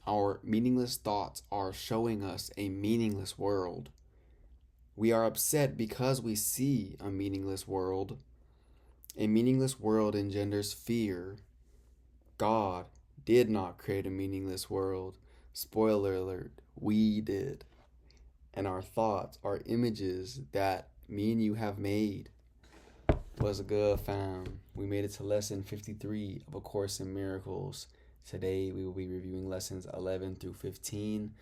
Our meaningless thoughts are showing us a meaningless world. We are upset because we see a meaningless world. A meaningless world engenders fear. God did not create a meaningless world. Spoiler alert, we did. And our thoughts are images that me and you have made. What's good, fam? We made it to lesson 53 of A Course in Miracles. Today we will be reviewing lessons 11 through 15.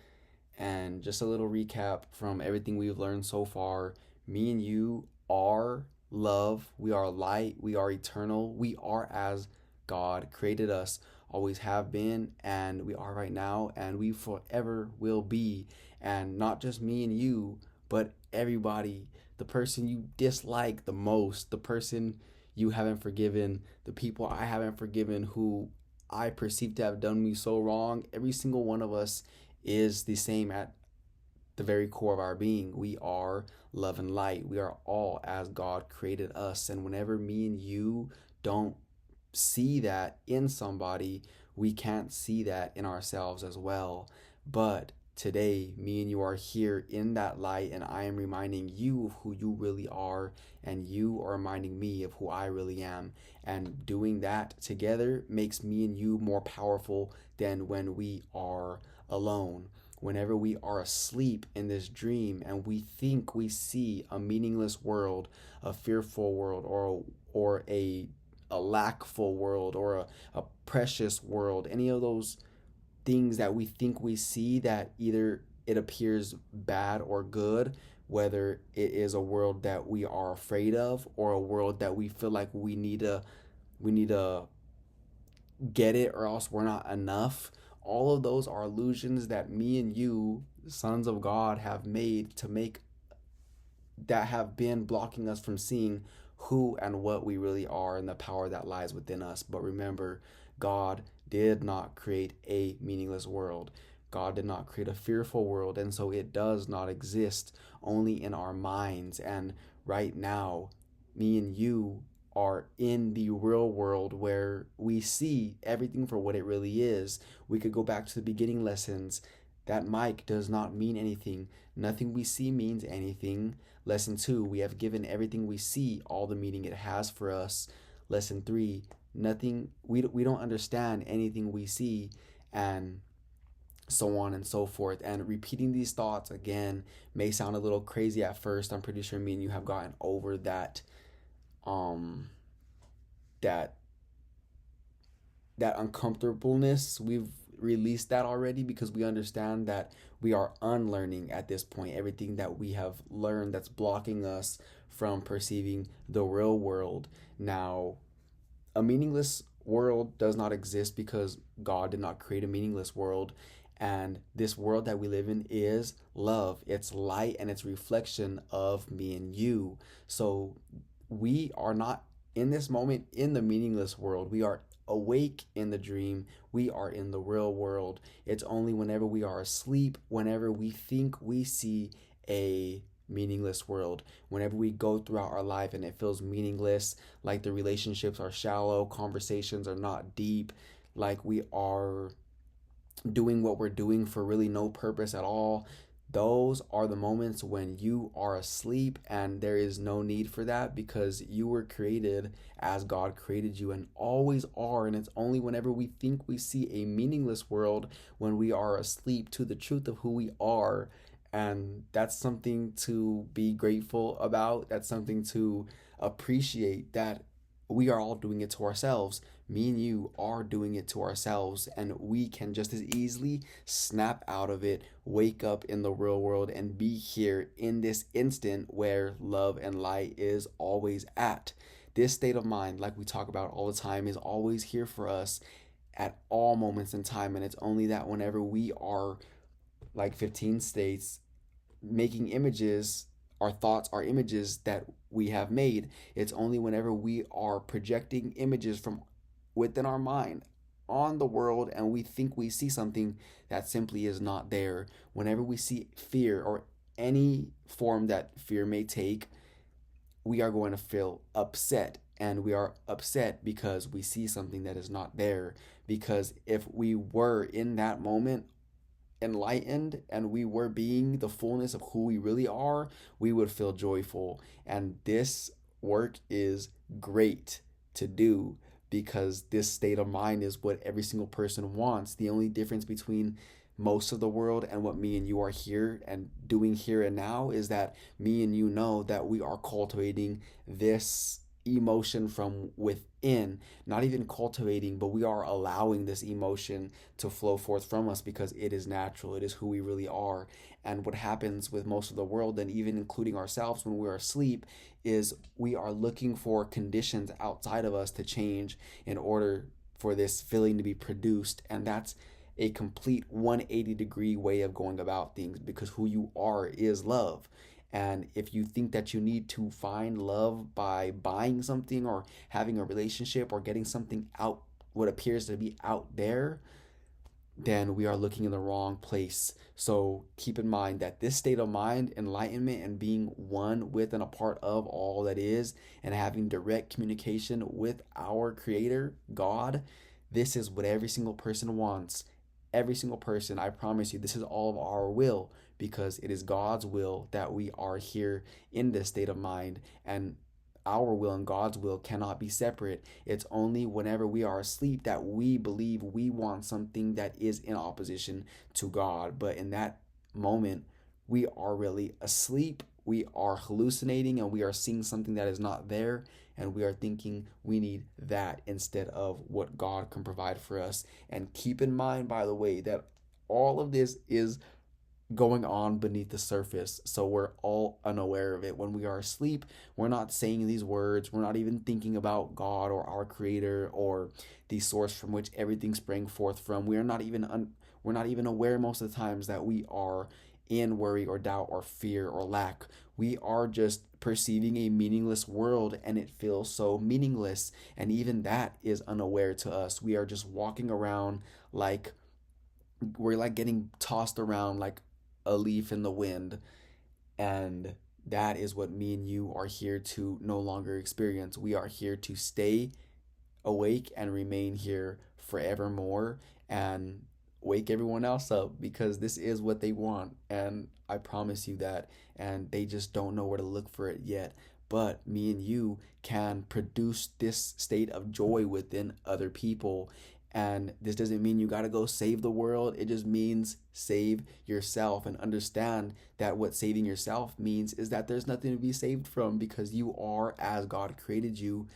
And just a little recap from everything we've learned so far. Me and you are love. We are light. We are eternal. We are as God created us, always have been, and we are right now, and we forever will be. And not just me and you, but everybody. The person you dislike the most, the person you haven't forgiven, the people I haven't forgiven who I perceive to have done me so wrong. Every single one of us is the same at the very core of our being. We are love and light. We are all as God created us. And whenever me and you don't see that in somebody, we can't see that in ourselves as well. But today, me and you are here in that light, and I am reminding you of who you really are, and you are reminding me of who I really am. And doing that together makes me and you more powerful than when we are alone. Whenever we are asleep in this dream and we think we see a meaningless world, a fearful world, or a lackful world, or a precious world, any of those things that we think we see that either it appears bad or good, whether it is a world that we are afraid of or a world that we feel like we need to get it or else we're not enough. All of those are illusions that me and you, sons of God, have made to make that have been blocking us from seeing who and what we really are and the power that lies within us. But remember, God did not create a meaningless world. God did not create a fearful world, and so it does not exist, only in our minds. And right now, me and you are in the real world where we see everything for what it really is. We could go back to the beginning lessons. That mic does not mean anything. Nothing we see means anything. Lesson 2, we have given everything we see all the meaning it has for us. Lesson 3, nothing, we don't understand anything we see, and so on and so forth. And repeating these thoughts again may sound a little crazy at first. I'm pretty sure me and you have gotten over that that uncomfortableness. We've released that already because we understand that we are unlearning at this point everything that we have learned that's blocking us from perceiving the real world. Now, a meaningless world does not exist because God did not create a meaningless world. And this world that we live in is love. It's light and it's reflection of me and you. So we are not in this moment in the meaningless world. We are awake in the dream. We are in the real world. It's only whenever we are asleep, whenever we think we see a meaningless world, whenever we go throughout our life and it feels meaningless, like the relationships are shallow, conversations are not deep, like we are doing what we're doing for really no purpose at all. Those are the moments when you are asleep, and there is no need for that because you were created as God created you and always are. And it's only whenever we think we see a meaningless world when we are asleep to the truth of who we are. And that's something to be grateful about. That's something to appreciate, that we are all doing it to ourselves. Me and you are doing it to ourselves, and we can just as easily snap out of it, wake up in the real world, and be here in this instant where love and light is always at. This state of mind, like we talk about all the time, is always here for us at all moments in time. And it's only that whenever we are, like 15 states, making images, our thoughts are images that we have made. It's only whenever we are projecting images from within our mind on the world and we think we see something that simply is not there. Whenever we see fear or any form that fear may take, we are going to feel upset. And we are upset because we see something that is not there. Because if we were in that moment, enlightened and we were being the fullness of who we really are, we would feel joyful. And this work is great to do because this state of mind is what every single person wants. The only difference between most of the world and what me and you are here and doing here and now is that me and you know that we are cultivating this emotion from within, not even cultivating, but we are allowing this emotion to flow forth from us because it is natural, it is who we really are. And what happens with most of the world, and even including ourselves when we are asleep, is we are looking for conditions outside of us to change in order for this feeling to be produced. And that's a complete 180-degree way of going about things because who you are is love. And if you think that you need to find love by buying something or having a relationship or getting something out, what appears to be out there, then we are looking in the wrong place. So keep in mind that this state of mind, enlightenment, and being one with and a part of all that is, and having direct communication with our Creator, God, this is what every single person wants. Every single person, I promise you, this is all of our will because it is God's will that we are here in this state of mind. And our will and God's will cannot be separate. It's only whenever we are asleep that we believe we want something that is in opposition to God. But in that moment, we are really asleep. We are hallucinating and we are seeing something that is not there. And we are thinking we need that instead of what God can provide for us. And keep in mind, by the way, that all of this is going on beneath the surface. So we're all unaware of it. When we are asleep, we're not saying these words. We're not even thinking about God or our Creator or the source from which everything sprang forth from. We're not even aware most of the times that we are in worry or doubt or fear or lack. We are just perceiving a meaningless world and it feels so meaningless. And even that is unaware to us. We are just walking around like we're like getting tossed around like a leaf in the wind. And that is what me and you are here to no longer experience. We are here to stay awake and remain here forevermore and wake everyone else up because this is what they want. And I promise you that. And they just don't know where to look for it yet. But me and you can produce this state of joy within other people. And this doesn't mean you got to go save the world. It just means save yourself and understand that what saving yourself means is that there's nothing to be saved from because you are as God created you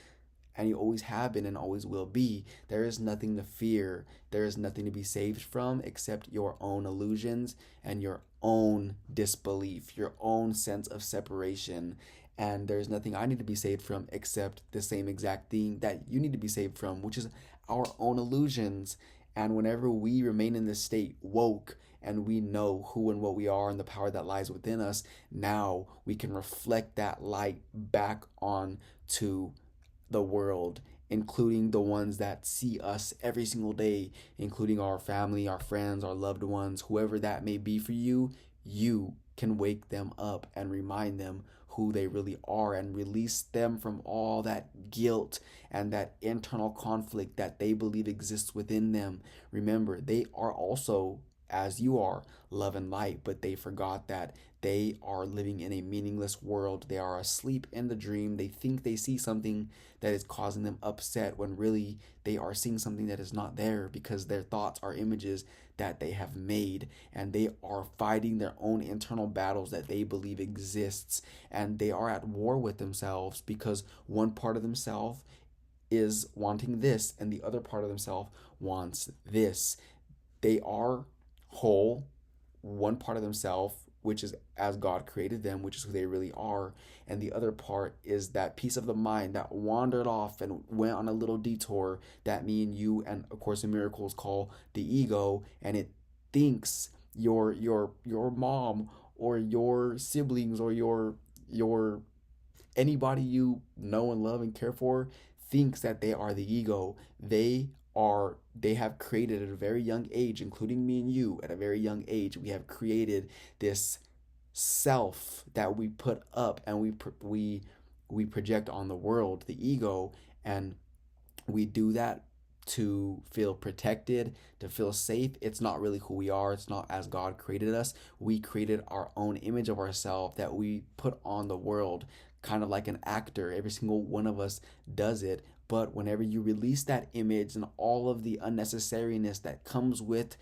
and you always have been and always will be. There is nothing to fear. There is nothing to be saved from except your own illusions and your own disbelief, your own sense of separation. And there's nothing I need to be saved from except the same exact thing that you need to be saved from, which is our own illusions. And whenever we remain in this state, woke, and we know who and what we are and the power that lies within us, now we can reflect that light back on to the world, including the ones that see us every single day, including our family, our friends, our loved ones, whoever that may be for you. You can wake them up and remind them who they really are and release them from all that guilt and that internal conflict that they believe exists within them. Remember, they are also, as you are, love and light, but they forgot that they are living in a meaningless world. They are asleep in the dream. They think they see something that is causing them upset when really they are seeing something that is not there because their thoughts are images that they have made, and they are fighting their own internal battles that they believe exists, and they are at war with themselves because one part of themselves is wanting this and the other part of themselves wants this. They are whole, one part of themselves, which is as God created them, which is who they really are, and the other part is that piece of the mind that wandered off and went on a little detour that me and you and A Course in Miracles call the ego, and it thinks your mom or your siblings or your anybody you know and love and care for thinks that they are the ego. They have created at a very young age, including me and you at a very young age, we have created this self that we put up and we project on the world, the ego. And we do that to feel protected, to feel safe. It's not really who we are. It's not as God created us. We created our own image of ourselves that we put on the world, kind of like an actor. Every single one of us does it. But whenever you release that image and all of the unnecessariness that comes with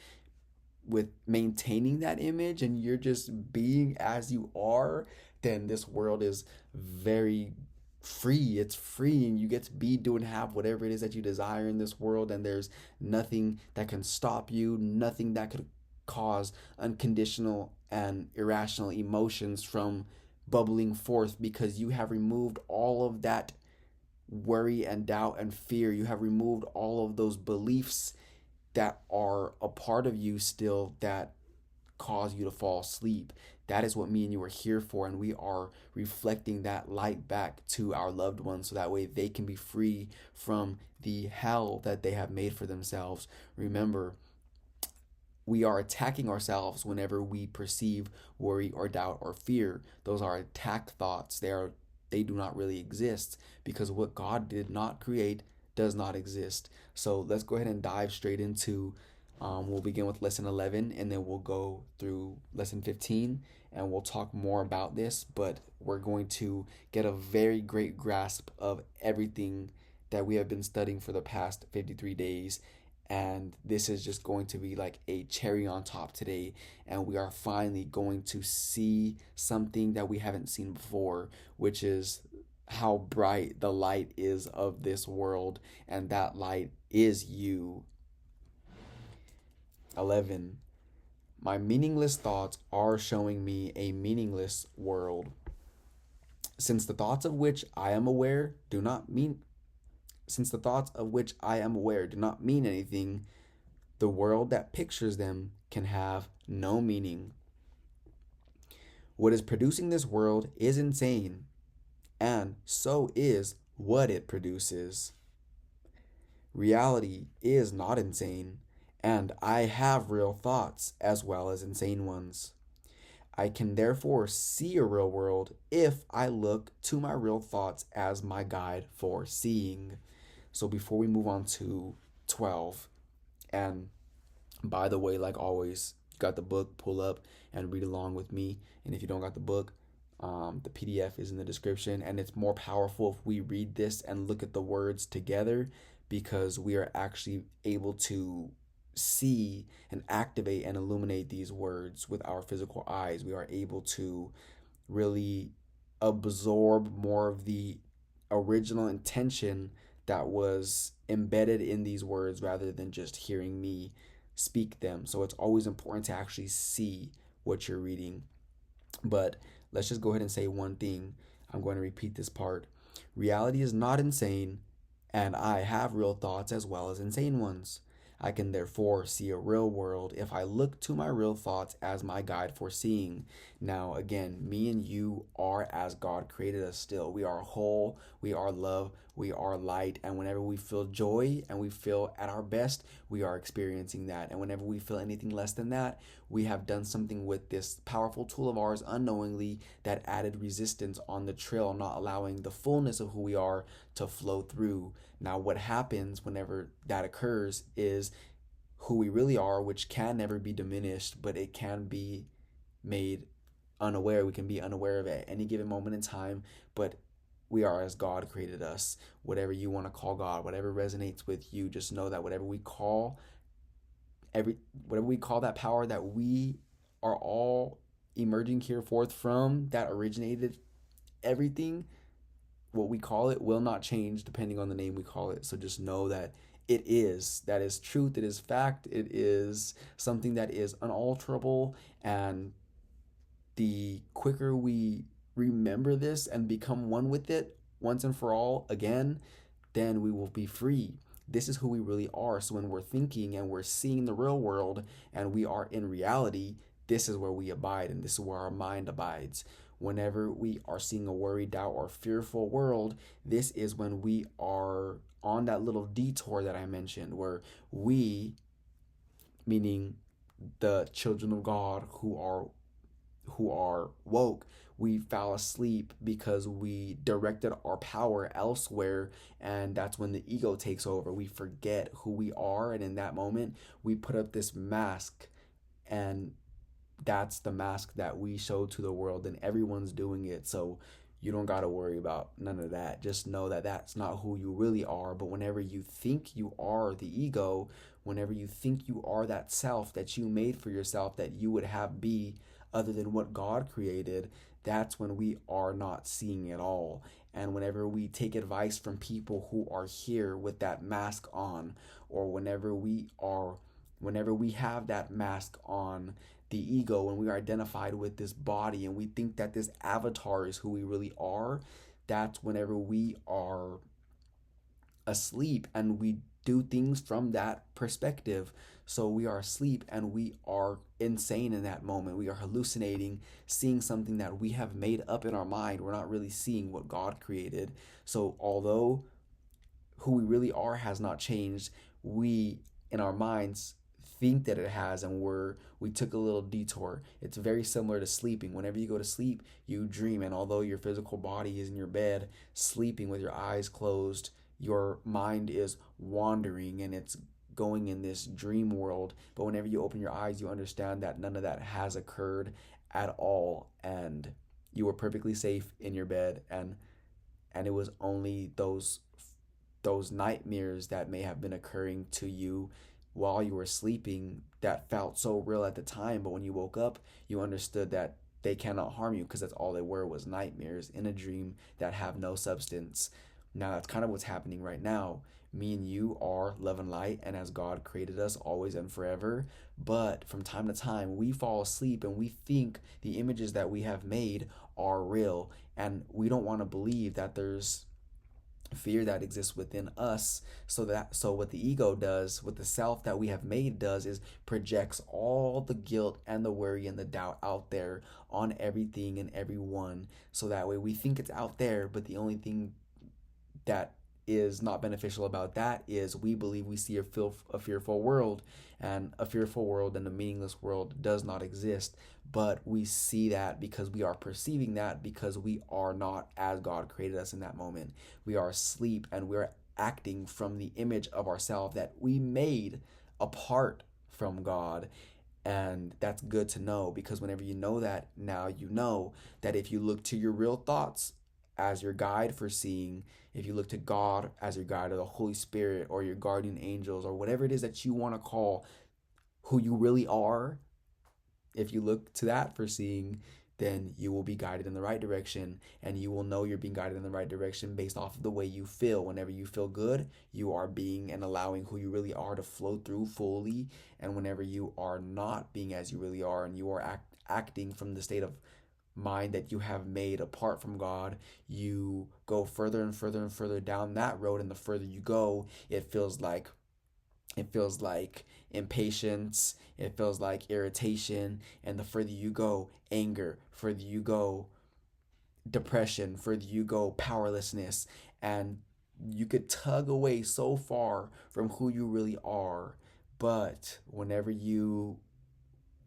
maintaining that image, and you're just being as you are, then this world is very free. It's free, and you get to be, do, and have whatever it is that you desire in this world, and there's nothing that can stop you, nothing that could cause unconditional and irrational emotions from bubbling forth, because you have removed all of that worry and doubt and fear. You have removed all of those beliefs that are a part of you still, that cause you to fall asleep. That is what me and you are here for, and we are reflecting that light back to our loved ones so that way they can be free from the hell that they have made for themselves. Remember, we are attacking ourselves whenever we perceive worry or doubt or fear. Those are attack thoughts. They do not really exist, because what God did not create does not exist. So let's go ahead and dive straight into, we'll begin with lesson 11, and then we'll go through lesson 15, and we'll talk more about this, but we're going to get a very great grasp of everything that we have been studying for the past 53 days. And this is just going to be like a cherry on top today. And we are finally going to see something that we haven't seen before, which is how bright the light is of this world. And that light is you. 11. My meaningless thoughts are showing me a meaningless world. Since the thoughts of which I am aware do not mean anything, the world that pictures them can have no meaning. What is producing this world is insane, and so is what it produces. Reality is not insane, and I have real thoughts as well as insane ones. I can therefore see a real world if I look to my real thoughts as my guide for seeing. So before we move on to 12, and by the way, like always, you got the book, pull up and read along with me. And if you don't got the book, the PDF is in the description, and it's more powerful if we read this and look at the words together, because we are actually able to see and activate and illuminate these words with our physical eyes. We are able to really absorb more of the original intention that was embedded in these words rather than just hearing me speak them. So it's always important to actually see what you're reading. But let's just go ahead and say one thing. I'm going to repeat this part. Reality is not insane, and I have real thoughts as well as insane ones. I can therefore see a real world if I look to my real thoughts as my guide for seeing. Now, again, me and you are as God created us still. We are whole, we are love, we are light. And whenever we feel joy and we feel at our best, we are experiencing that. And whenever we feel anything less than that, we have done something with this powerful tool of ours unknowingly that added resistance on the trail, not allowing the fullness of who we are to flow through. Now, what happens whenever that occurs is who we really are, which can never be diminished, but it can be made unaware. We can be unaware of it at any given moment in time, but we are as God created us. Whatever you want to call God, whatever resonates with you, just know that whatever we call that power that we are all emerging here forth from, that originated everything, what we call it will not change depending on the name we call it. So just know that that is truth, it is fact, it is something that is unalterable. And the quicker we remember this and become one with it once and for all again, then we will be free. This is who we really are. So when we're thinking and we're seeing the real world and we are in reality, this is where we abide, and this is where our mind abides. Whenever we are seeing a worried, doubt, or fearful world, this is when we are on that little detour that I mentioned, where we, meaning the children of God who who are woke, we fell asleep because we directed our power elsewhere, and that's when the ego takes over. We forget who we are, and in that moment we put up this mask, and that's the mask that we show to the world, and everyone's doing it. So you don't got to worry about none of that. Just know that that's not who you really are. But whenever you think you are the ego, whenever you think you are that self that you made for yourself, that you would have be other than what God created, that's when we are not seeing it all. And whenever we take advice from people who are here with that mask on, or whenever we have that mask on, the ego, when we are identified with this body and we think that this avatar is who we really are, that's whenever we are asleep and we do things from that perspective. So we are asleep and we are insane in that moment. We are hallucinating, seeing something that we have made up in our mind. We're not really seeing what God created. So although who we really are has not changed, we in our minds think that it has, and we took a little detour. It's very similar to sleeping. Whenever you go to sleep, you dream, and although your physical body is in your bed sleeping with your eyes closed, your mind is wandering and it's going in this dream world. But whenever you open your eyes, you understand that none of that has occurred at all, and you were perfectly safe in your bed, and it was only those nightmares that may have been occurring to you while you were sleeping that felt so real at the time, but when you woke up you understood that they cannot harm you, because that's all they were, was nightmares in a dream that have no substance. Now that's kind of what's happening right now. Me and you are love and light, and as God created us always and forever, but from time to time we fall asleep and we think the images that we have made are real, and we don't want to believe that there's fear that exists within us. So what the ego does, what the self that we have made does, is projects all the guilt and the worry and the doubt out there on everything and everyone, so that way we think it's out there, but the only thing that is not beneficial about that is we believe we see a fearful world, and a fearful world and a meaningless world does not exist. But we see that because we are perceiving that, because we are not as God created us in that moment. We are asleep and we're acting from the image of ourselves that we made apart from God. And that's good to know, because whenever you know that, now you know that if you look to your real thoughts as your guide for seeing, if you look to God as your guide, or the Holy Spirit, or your guardian angels, or whatever it is that you want to call who you really are, if you look to that for seeing, then you will be guided in the right direction, and you will know you're being guided in the right direction based off of the way you feel. Whenever you feel good, you are being and allowing who you really are to flow through fully, and whenever you are not being as you really are and you are acting from the state of mind that you have made apart from God, you go further and further and further down that road, and the further you go, it feels like impatience, it feels like irritation, and the further you go, anger, further you go, depression, further you go, powerlessness, and you could tug away so far from who you really are. But whenever you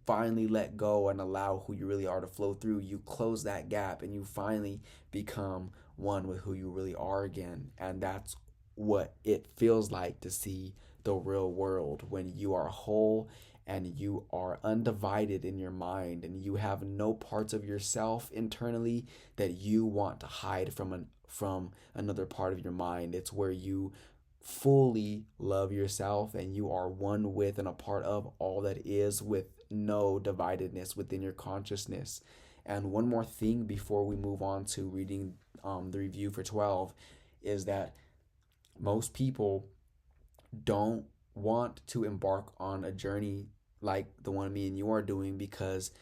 finally let go and allow who you really are to flow through, you close that gap and you finally become one with who you really are again. And that's what it feels like to see the real world, when you are whole and you are undivided in your mind, and you have no parts of yourself internally that you want to hide from another part of your mind. It's where you fully love yourself and you are one with and a part of all that is, with no dividedness within your consciousness. And one more thing before we move on to reading the review for 12 is that most people don't want to embark on a journey like the one me and you are doing, because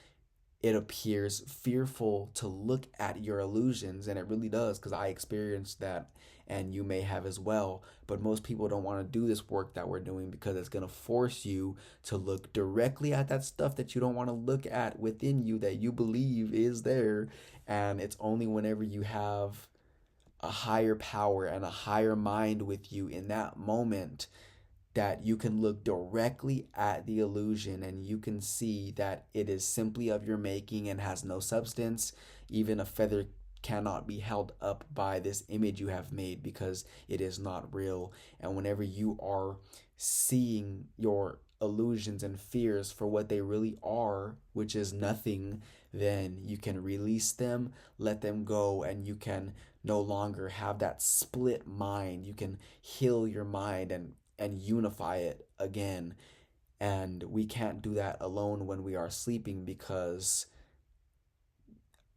it appears fearful to look at your illusions, and it really does, because I experienced that and you may have as well. But most people don't want to do this work that we're doing, because it's going to force you to look directly at that stuff that you don't want to look at within you, that you believe is there. And it's only whenever you have a higher power and a higher mind with you in that moment that you can look directly at the illusion and you can see that it is simply of your making and has no substance. Even a feather cannot be held up by this image you have made because it is not real. And whenever you are seeing your illusions and fears for what they really are, which is nothing, then you can release them, let them go, and you can no longer have that split mind. You can heal your mind and unify it again. And we can't do that alone when we are sleeping because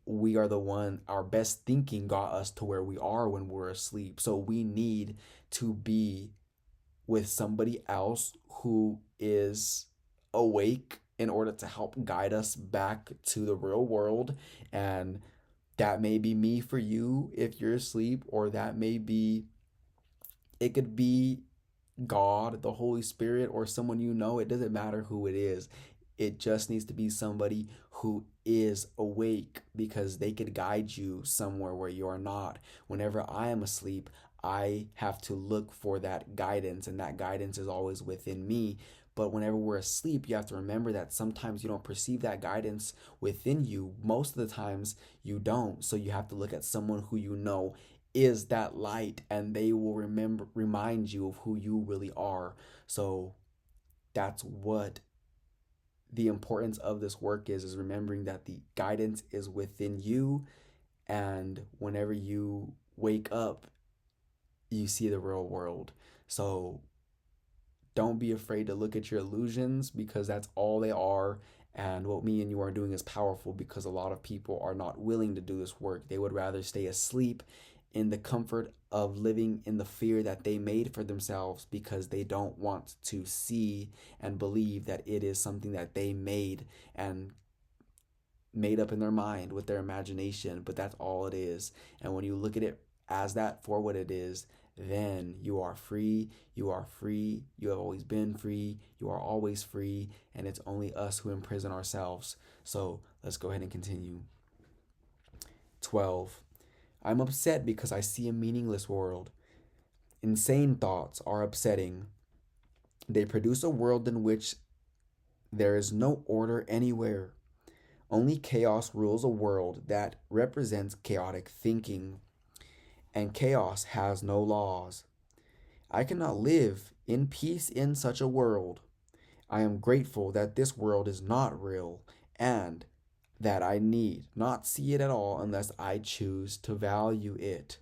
we are the one, our best thinking got us to where we are when we're asleep. So we need to be with somebody else who is awake in order to help guide us back to the real world. And that may be me for you if you're asleep, or that may be, it could be God, the Holy Spirit, or someone you know. It doesn't matter who it is. It just needs to be somebody who is awake because they could guide you somewhere where you are not. Whenever I am asleep, I have to look for that guidance, and that guidance is always within me. But whenever we're asleep, you have to remember that sometimes you don't perceive that guidance within you. Most of the times you don't. So you have to look at someone who you know is that light, and they will remind you of who you really are. So that's what the importance of this work is remembering that the guidance is within you, and whenever you wake up, you see the real world. So don't be afraid to look at your illusions because that's all they are. And what me and you are doing is powerful because a lot of people are not willing to do this work. They would rather stay asleep in the comfort of living in the fear that they made for themselves because they don't want to see and believe that it is something that they made and made up in their mind with their imagination, but that's all it is. And when you look at it as that for what it is, then you are free. You are free. You have always been free. You are always free. And it's only us who imprison ourselves. So let's go ahead and continue. 12. I'm upset because I see a meaningless world. Insane thoughts are upsetting. They produce a world in which there is no order anywhere. Only chaos rules a world that represents chaotic thinking, and chaos has no laws. I cannot live in peace in such a world. I am grateful that this world is not real, and that I need not see it at all unless I choose to value it.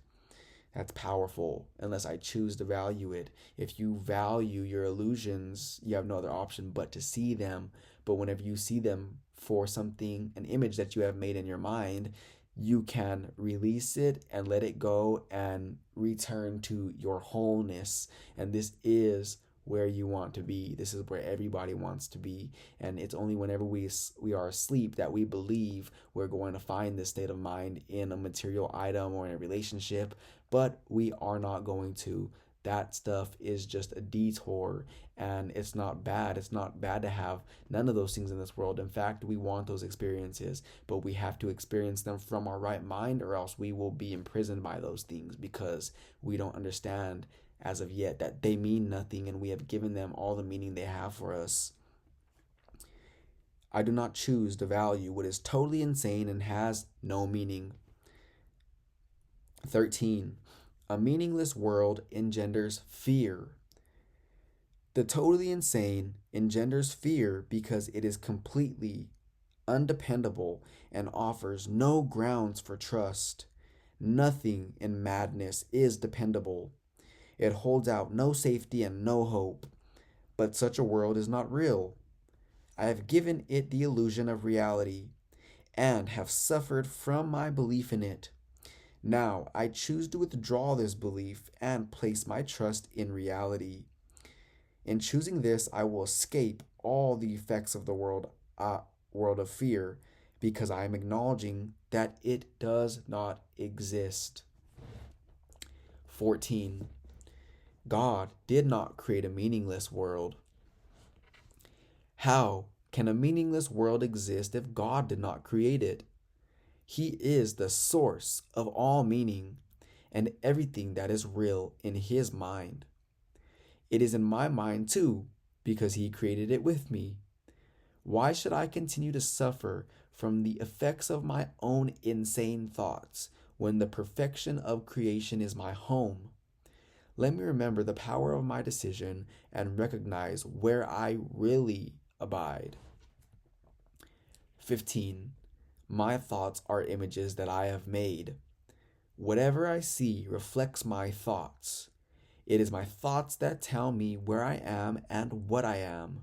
That's powerful, unless I choose to value it. If you value your illusions, you have no other option but to see them. But whenever you see them for something, an image that you have made in your mind, you can release it and let it go and return to your wholeness. And this is where you want to be. This is where everybody wants to be. And it's only whenever we are asleep that we believe we're going to find this state of mind in a material item or in a relationship, but we are not going to. That stuff is just a detour, and it's not bad. It's not bad to have none of those things in this world. In fact, we want those experiences, but we have to experience them from our right mind, or else we will be imprisoned by those things because we don't understand as of yet that they mean nothing, and we have given them all the meaning they have for us. I do not choose to value what is totally insane and has no meaning. 13. A meaningless world engenders fear. The totally insane engenders fear because it is completely undependable and offers no grounds for trust. Nothing in madness is dependable. It holds out no safety and no hope. But such a world is not real. I have given it the illusion of reality and have suffered from my belief in it. Now I choose to withdraw this belief and place my trust in reality. In choosing this, I will escape all the effects of the world of fear, because I am acknowledging that it does not exist. 14. God did not create a meaningless world. How can a meaningless world exist if God did not create it? He is the source of all meaning and everything that is real in his mind. It is in my mind too, because he created it with me. Why should I continue to suffer from the effects of my own insane thoughts when the perfection of creation is my home? Let me remember the power of my decision and recognize where I really abide. 15. My thoughts are images that I have made. Whatever I see reflects my thoughts. It is my thoughts that tell me where I am and what I am.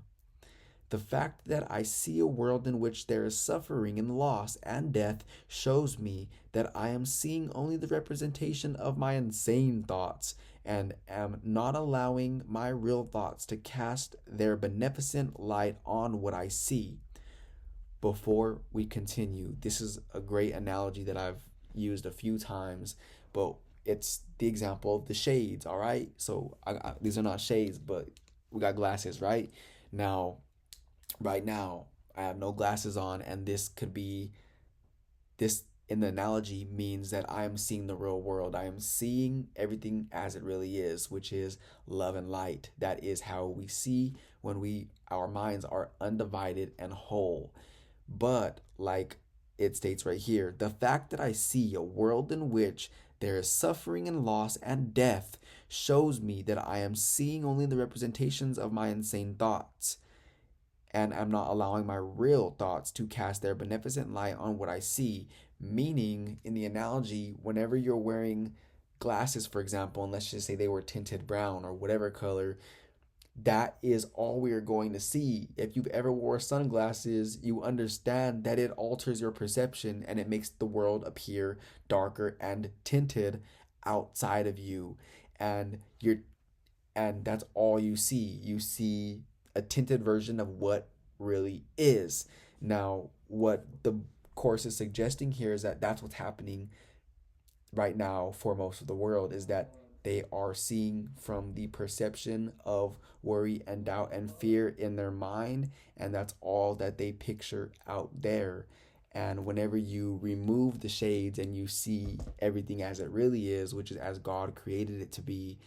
The fact that I see a world in which there is suffering and loss and death shows me that I am seeing only the representation of my insane thoughts and am not allowing my real thoughts to cast their beneficent light on what I see. Before we continue, this is a great analogy that I've used a few times, but it's the example of the shades, all right? So these are not shades, but we got glasses, right? Now, right now, I have no glasses on, and this in the analogy means that I am seeing the real world. I am seeing everything as it really is, which is love and light. That is how we see when our minds are undivided and whole. But like it states right here, the fact that I see a world in which there is suffering and loss and death shows me that I am seeing only the representations of my insane thoughts, and I'm not allowing my real thoughts to cast their beneficent light on what I see. Meaning, in the analogy, whenever you're wearing glasses, for example, and let's just say they were tinted brown or whatever color, that is all we are going to see. If you've ever wore sunglasses, you understand that it alters your perception and it makes the world appear darker and tinted outside of you. And that's all you see. You see a tinted version of what really is. Now, what the course is suggesting here is that that's what's happening right now for most of the world, is that they are seeing from the perception of worry and doubt and fear in their mind, and that's all that they picture out there. And whenever you remove the shades and you see everything as it really is, which is as God created it to be,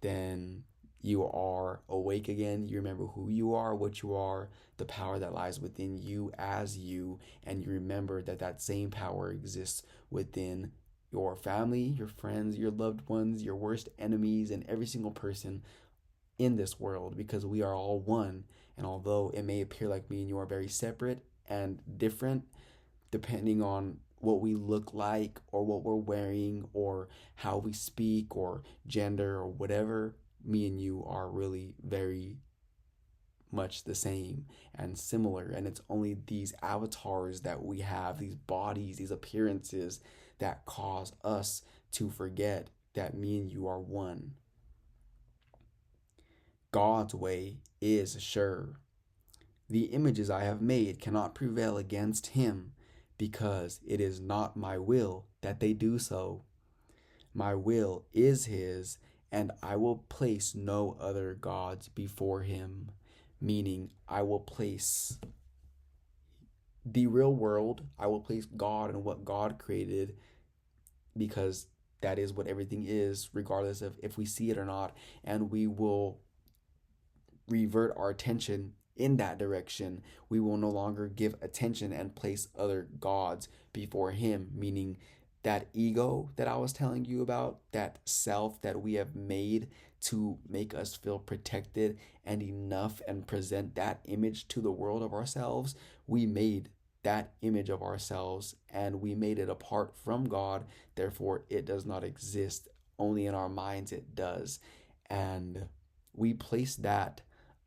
then you are awake again. You remember who you are, what you are, the power that lies within you as you, and you remember that that same power exists within your family, your friends, your loved ones, your worst enemies, and every single person in this world, because we are all one. And although it may appear like me and you are very separate and different, depending on what we look like or what we're wearing or how we speak or gender or whatever, me and you are really very much the same and similar. And it's only these avatars that we have, these bodies, these appearances, that cause us to forget that me and you are one. God's way is sure. The images I have made cannot prevail against him, because it is not my will that they do so. My will is his, and I will place no other gods before him. Meaning, I will place the real world, I will place God and what God created, because that is what everything is, regardless of if we see it or not, and we will revert our attention in that direction. We will no longer give attention and place other gods before him, meaning that ego that I was telling you about, that self that we have made to make us feel protected and enough and present that image to the world of ourselves. We made that image of ourselves and we made it apart from God. Therefore, it does not exist. Only in our minds it does. And we place that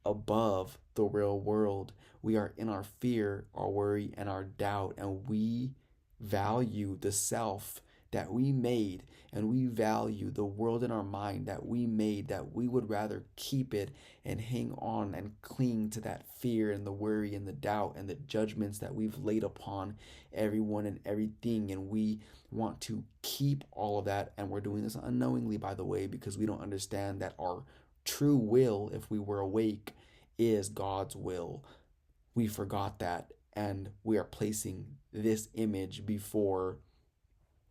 above the real world. We are in our fear, our worry, and our doubt, and we value the self that we made, and we value the world in our mind that we made, that we would rather keep it and hang on and cling to that fear and the worry and the doubt and the judgments that we've laid upon everyone and everything. And we want to keep all of that, and we're doing this unknowingly, by the way, because we don't understand that our true will, if we were awake, is God's will. We forgot that, and we are placing this image before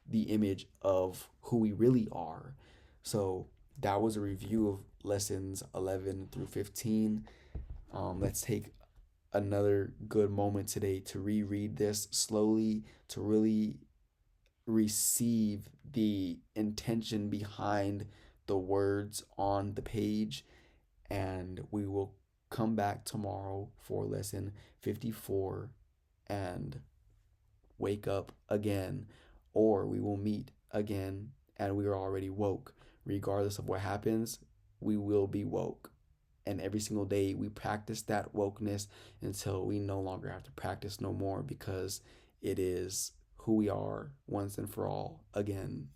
the image of who we really are. So that was a review of lessons 11 through 15. Let's take another good moment today to reread this slowly, to really receive the intention behind the words on the page. And we will come back tomorrow for lesson 54 and wake up again, or we will meet again and we are already woke. Regardless of what happens, we will be woke. And every single day we practice that wokeness until we no longer have to practice no more, because it is who we are once and for all again.